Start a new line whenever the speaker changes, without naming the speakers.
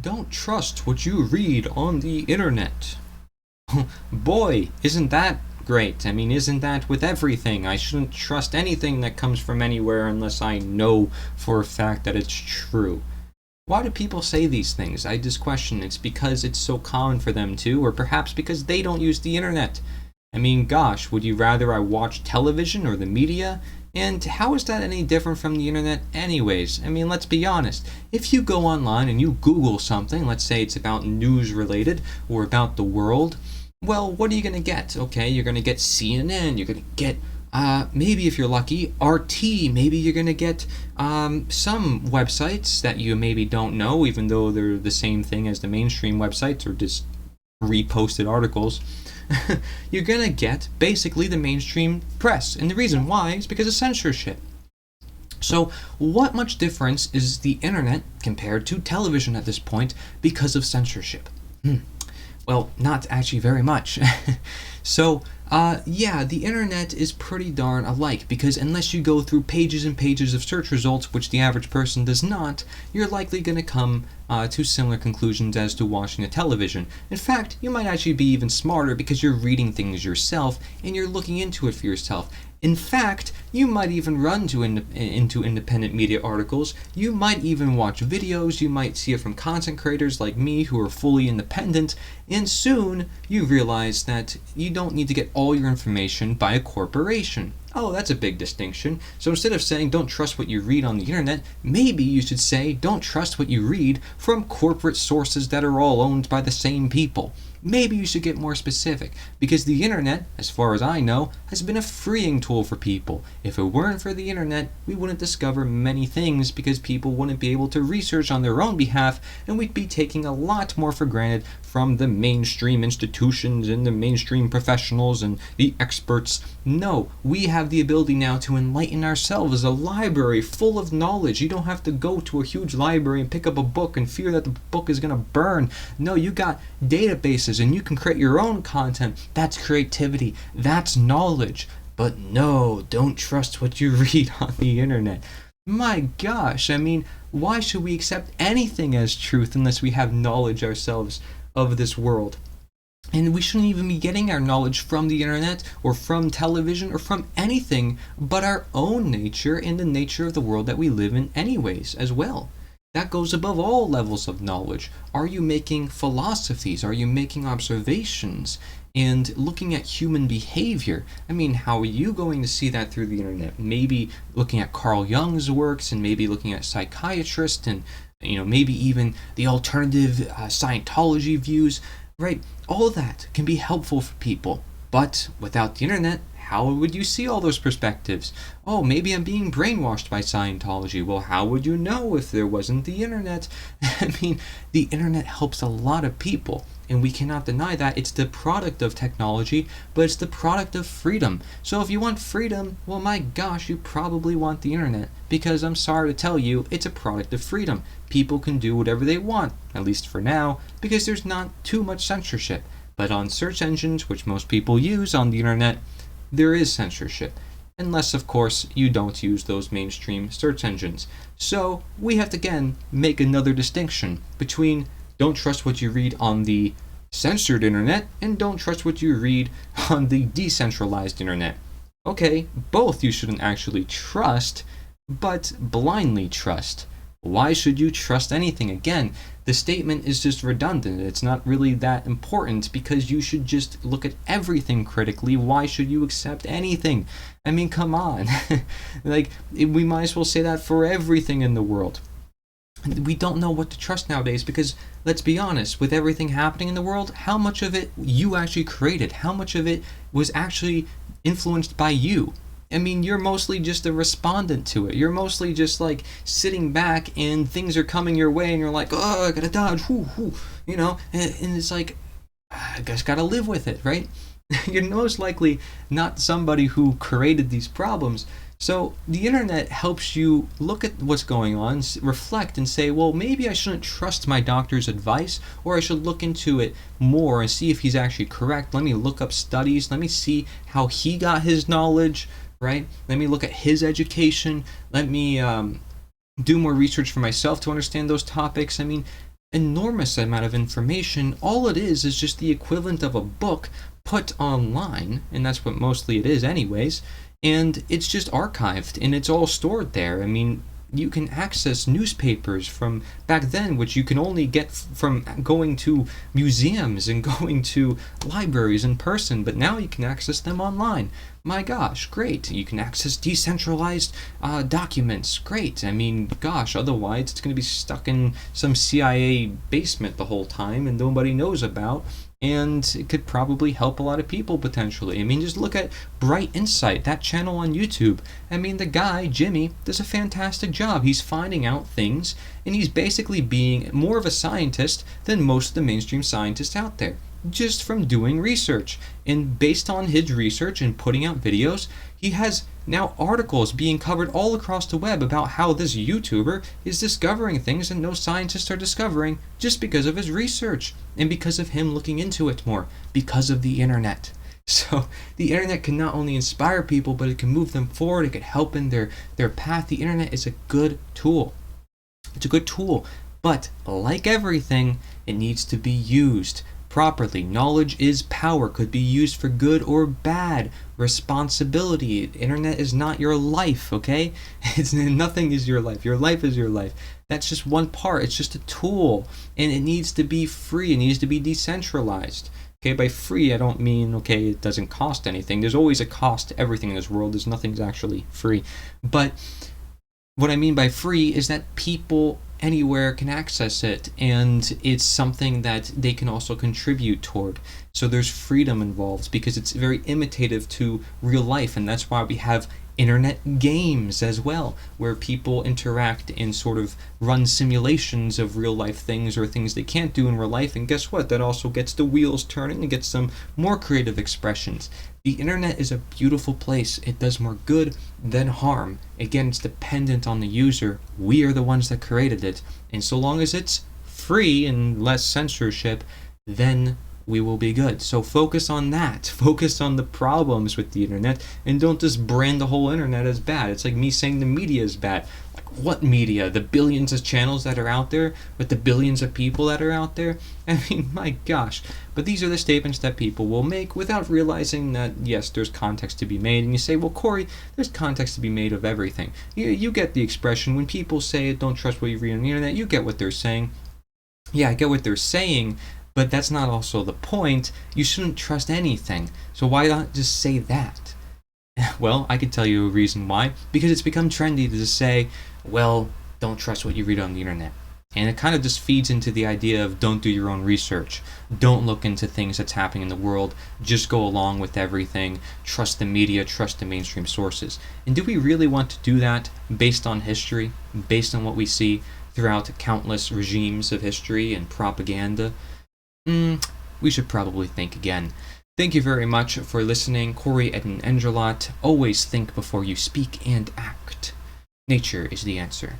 Don't trust what you read on the internet. Boy, isn't that great? I mean, isn't that with everything? I shouldn't trust anything that comes from anywhere unless I know for a fact that it's true. Why do people say these things? I just question. It's because it's so common for them to, or perhaps because they don't use the internet. I mean, gosh, would you rather I watch television or the media? And how is that any different from the internet anyways? I mean, let's be honest. If you go online and you Google something, let's say it's about news related or about the world, well, what are you going to get? Okay, you're going to get CNN, you're going to get maybe if you're lucky, RT. Maybe you're going to get some websites that you maybe don't know, even though they're the same thing as the mainstream websites or just reposted articles. You're going to get basically the mainstream press. And the reason why is because of censorship. So what much difference is the internet compared to television at this point because of censorship? Well, not actually very much. So, yeah, the internet is pretty darn alike because unless you go through pages and pages of search results, which the average person does not, you're likely going to come to similar conclusions as to watching a television. In fact, you might actually be even smarter because you're reading things yourself and you're looking into it for yourself. In fact, you might even run into independent media articles, you might even watch videos, you might see it from content creators like me who are fully independent, and soon you realize that you don't need to get all your information by a corporation. Oh, that's a big distinction. So instead of saying don't trust what you read on the internet, maybe you should say don't trust what you read from corporate sources that are all owned by the same people. Maybe you should get more specific, because the internet, as far as I know, has been a freeing tool for people. If it weren't for the internet, we wouldn't discover many things because people wouldn't be able to research on their own behalf, and we'd be taking a lot more for granted from the mainstream institutions and the mainstream professionals and the experts. No, we have the ability now to enlighten ourselves as a library full of knowledge. You don't have to go to a huge library and pick up a book and fear that the book is going to burn. No, you got databases and you can create your own content. That's creativity. That's knowledge. But no, don't trust what you read on the internet. My gosh, I mean, why should we accept anything as truth unless we have knowledge ourselves of this world? And we shouldn't even be getting our knowledge from the internet or from television or from anything but our own nature and the nature of the world that we live in anyways as well. That goes above all levels of knowledge. Are you making philosophies? Are you making observations and looking at human behavior? I mean, how are you going to see that through the internet? Maybe looking at Carl Jung's works and maybe looking at psychiatrists and maybe even the alternative Scientology views. Right, all that can be helpful for people, but without the internet, how would you see all those perspectives? Oh, maybe I'm being brainwashed by Scientology. Well, how would you know if there wasn't the internet? I mean, the internet helps a lot of people, and we cannot deny that. It's the product of technology, but it's the product of freedom. So if you want freedom, well, my gosh, you probably want the internet, because I'm sorry to tell you, it's a product of freedom. People can do whatever they want, at least for now, because there's not too much censorship. But on search engines, which most people use on the internet, there is censorship, unless of course you don't use those mainstream search engines. So we have to again make another distinction between don't trust what you read on the censored internet and don't trust what you read on the decentralized internet. Okay, both you shouldn't actually trust, but blindly trust. Why should you trust anything? Again, the statement is just redundant. It's not really that important because you should just look at everything critically. Why should you accept anything? I mean, come on. We might as well say that for everything in the world. We don't know what to trust nowadays because, let's be honest, with everything happening in the world, how much of it you actually created? How much of it was actually influenced by you? I mean, you're mostly just a respondent to it. You're mostly just like sitting back and things are coming your way and you're like, oh, I gotta dodge, and it's like, I guess gotta live with it, right? You're most likely not somebody who created these problems. So the internet helps you look at what's going on, reflect and say, well, maybe I shouldn't trust my doctor's advice, or I should look into it more and see if he's actually correct. Let me look up studies. Let me see how he got his knowledge, right? Let me look at his education. Let me do more research for myself to understand those topics. I mean, enormous amount of information. All it is just the equivalent of a book put online, and that's what mostly it is anyways, and it's just archived and it's all stored there. I mean, you can access newspapers from back then, which you can only get from going to museums and going to libraries in person, but now you can access them online. My gosh, great. You can access decentralized documents. Great. I mean, gosh, otherwise it's going to be stuck in some CIA basement the whole time and nobody knows about. And it could probably help a lot of people potentially. I mean, just look at Bright Insight, that channel on YouTube. I mean, the guy, Jimmy, does a fantastic job. He's finding out things, and he's basically being more of a scientist than most of the mainstream scientists out there, just from doing research. And based on his research and putting out videos, he has now articles being covered all across the web about how this YouTuber is discovering things that no scientists are discovering just because of his research and because of him looking into it more, because of the internet. So the internet can not only inspire people, but it can move them forward. It can help in their path. The internet is a good tool. It's a good tool, but like everything, it needs to be used properly. Knowledge is power, could be used for good or bad. Responsibility. The internet is not your life, okay? Nothing is your life. Your life is your life. That's just one part. It's just a tool, and it needs to be free. It needs to be decentralized. Okay, by free, I don't mean, okay, it doesn't cost anything. There's always a cost to everything in this world. Nothing's actually free. But what I mean by free is that people anywhere can access it, and it's something that they can also contribute toward. So there's freedom involved because it's very imitative to real life, and that's why we have internet games as well, where people interact and sort of run simulations of real life things or things they can't do in real life. And guess what? That also gets the wheels turning and gets some more creative expressions. The internet is a beautiful place. It does more good than harm. Again, it's dependent on the user. We are the ones that created it. And so long as it's free and less censorship, then we will be good. So focus on that. Focus on the problems with the internet, and don't just brand the whole internet as bad. It's like me saying the media is bad. Like, what media? The billions of channels that are out there with the billions of people that are out there? I mean, my gosh. But these are the statements that people will make without realizing that, yes, there's context to be made. And you say, well, Corey, there's context to be made of everything. You get the expression. When people say, don't trust what you read on the internet, you get what they're saying. Yeah, I get what they're saying, but that's not also the point. You shouldn't trust anything. So why not just say that? Well, I could tell you a reason why. Because it's become trendy to just say, well, don't trust what you read on the internet. And it kind of just feeds into the idea of don't do your own research. Don't look into things that's happening in the world. Just go along with everything. Trust the media, trust the mainstream sources. And do we really want to do that based on history? Based on what we see throughout countless regimes of history and propaganda? We should probably think again. Thank you very much for listening. Corey Eden Engelot. Always think before you speak and act. Nature is the answer.